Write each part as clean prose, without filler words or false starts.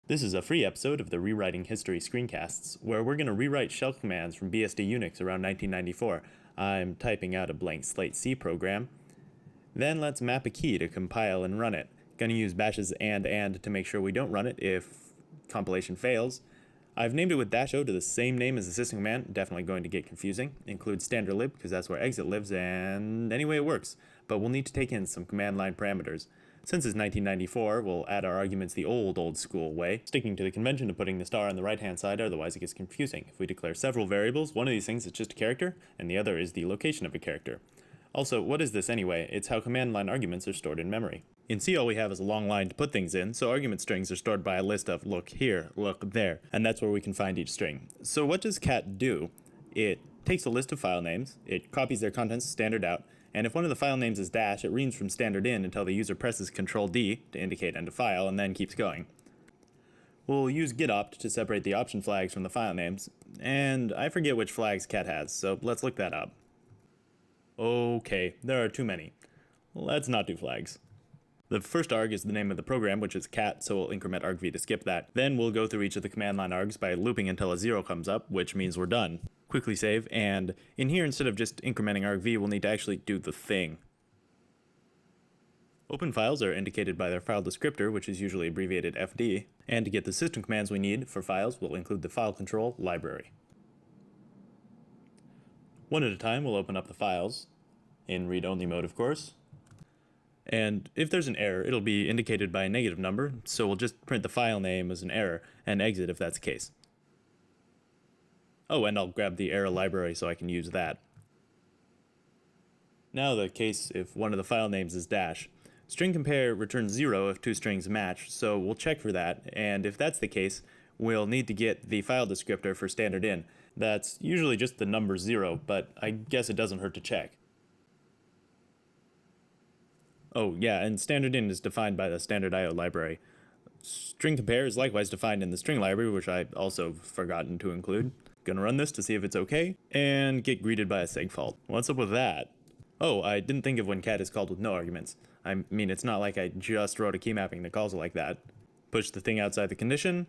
This is a free episode of the Rewriting History screencasts, where we're going to rewrite shell commands from BSD Unix around 1994. I'm typing out a blank slate C program. Then let's map a key to compile and run it. Going to use bashes and to make sure we don't run it if compilation fails. I've named it with -o to the same name as the system command, definitely going to get confusing. Include standard lib because that's where exit lives, and anyway it works. But we'll need to take in some command line parameters. Since it's 1994, we'll add our arguments the old school way, sticking to the convention of putting the star on the right hand side, otherwise it gets confusing. If we declare several variables, one of these things is just a character, and the other is the location of a character. Also, what is this anyway? It's how command line arguments are stored in memory. In C, all we have is a long line to put things in, so argument strings are stored by a list of look here, look there, and that's where we can find each string. So what does cat do? It takes a list of file names, it copies their contents to standard out, and if one of the file names is dash, it reads from standard in until the user presses Ctrl-D to indicate end of file, and then keeps going. We'll use gitopt to separate the option flags from the file names, and I forget which flags cat has, so let's look that up. Okay, there are too many. Let's not do flags. The first arg is the name of the program, which is cat, so we'll increment argv to skip that. Then we'll go through each of the command line args by looping until a 0 comes up, which means we're done. Quickly save, and in here, instead of just incrementing argv, we'll need to actually do the thing. Open files are indicated by their file descriptor, which is usually abbreviated FD, and to get the system commands we need for files, we'll include the file control library. One at a time, we'll open up the files, in read-only mode of course. And if there's an error, it'll be indicated by a negative number, so we'll just print the file name as an error and exit if that's the case. Oh, and I'll grab the error library so I can use that. Now the case if one of the file names is dash. String compare returns 0 if two strings match, so we'll check for that, and if that's the case, we'll need to get the file descriptor for standard in. That's usually just the number 0, but I guess it doesn't hurt to check. Oh yeah, and standard in is defined by the standard IO library. String compare is likewise defined in the string library, which I also forgotten to include. Gonna run this to see if it's okay, and get greeted by a seg fault. What's up with that? Oh, I didn't think of when cat is called with no arguments. I mean, it's not like I just wrote a key mapping that calls it like that. Push the thing outside the condition,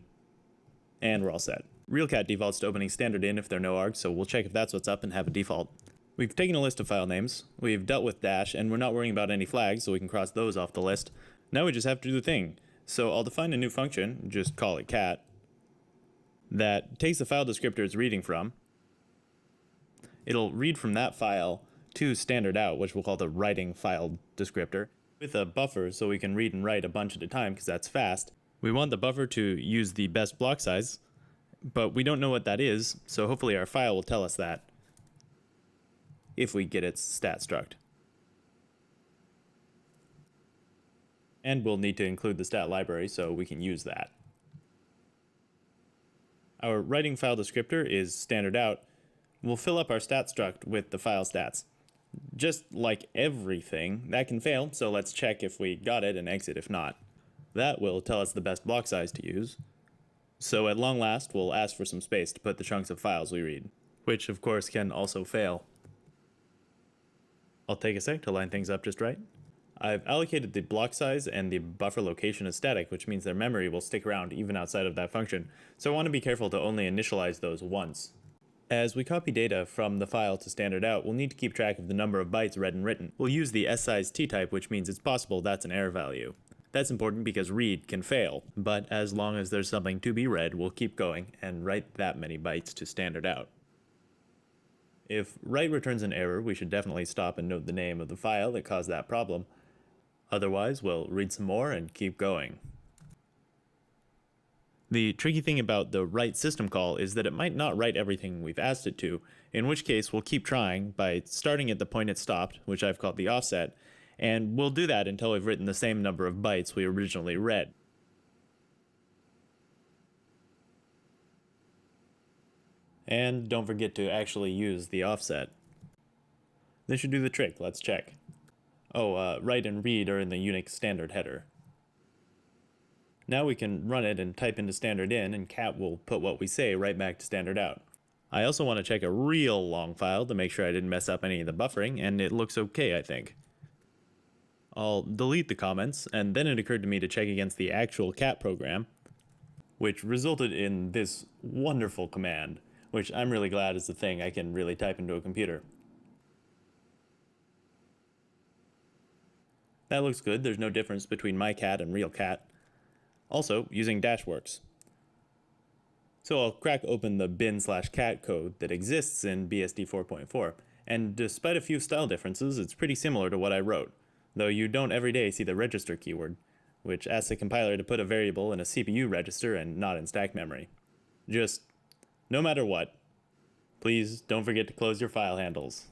and we're all set. Real cat defaults to opening standard in if there are no args, so we'll check if that's what's up and have a default. We've taken a list of file names, we've dealt with dash, and we're not worrying about any flags, so we can cross those off the list. Now we just have to do the thing. So I'll define a new function, just call it cat, that takes the file descriptor it's reading from. It'll read from that file to standard out, which we'll call the writing file descriptor, with a buffer so we can read and write a bunch at a time because that's fast. We want the buffer to use the best block size, but we don't know what that is, so hopefully our file will tell us that if we get its stat struct. And we'll need to include the stat library so we can use that. Our writing file descriptor is standard out. We'll fill up our stat struct with the file stats. Just like everything, that can fail, so let's check if we got it and exit if not. That will tell us the best block size to use. So at long last, we'll ask for some space to put the chunks of files we read, which of course can also fail. I'll take a sec to line things up just right. I've allocated the block size and the buffer location as static, which means their memory will stick around even outside of that function, so I want to be careful to only initialize those once. As we copy data from the file to standard out, we'll need to keep track of the number of bytes read and written. We'll use the size t-type, which means it's possible that's an error value. That's important because read can fail, but as long as there's something to be read, we'll keep going and write that many bytes to standard out. If write returns an error, we should definitely stop and note the name of the file that caused that problem. Otherwise, we'll read some more and keep going. The tricky thing about the write system call is that it might not write everything we've asked it to, in which case we'll keep trying by starting at the point it stopped, which I've called the offset, and we'll do that until we've written the same number of bytes we originally read. And don't forget to actually use the offset. This should do the trick, let's check. Oh, write and read are in the Unix standard header. Now we can run it and type into standard in, and cat will put what we say right back to standard out. I also want to check a real long file to make sure I didn't mess up any of the buffering, and it looks okay, I think. I'll delete the comments, and then it occurred to me to check against the actual cat program. which resulted in this wonderful command, which I'm really glad is the thing I can really type into a computer. That looks good. There's no difference between my cat and real cat. Also, using dash works. So I'll crack open the bin/cat code that exists in BSD 4.4, and despite a few style differences, it's pretty similar to what I wrote, though you don't every day see the register keyword, which asks the compiler to put a variable in a CPU register and not in stack memory. Just, no matter what, please don't forget to close your file handles.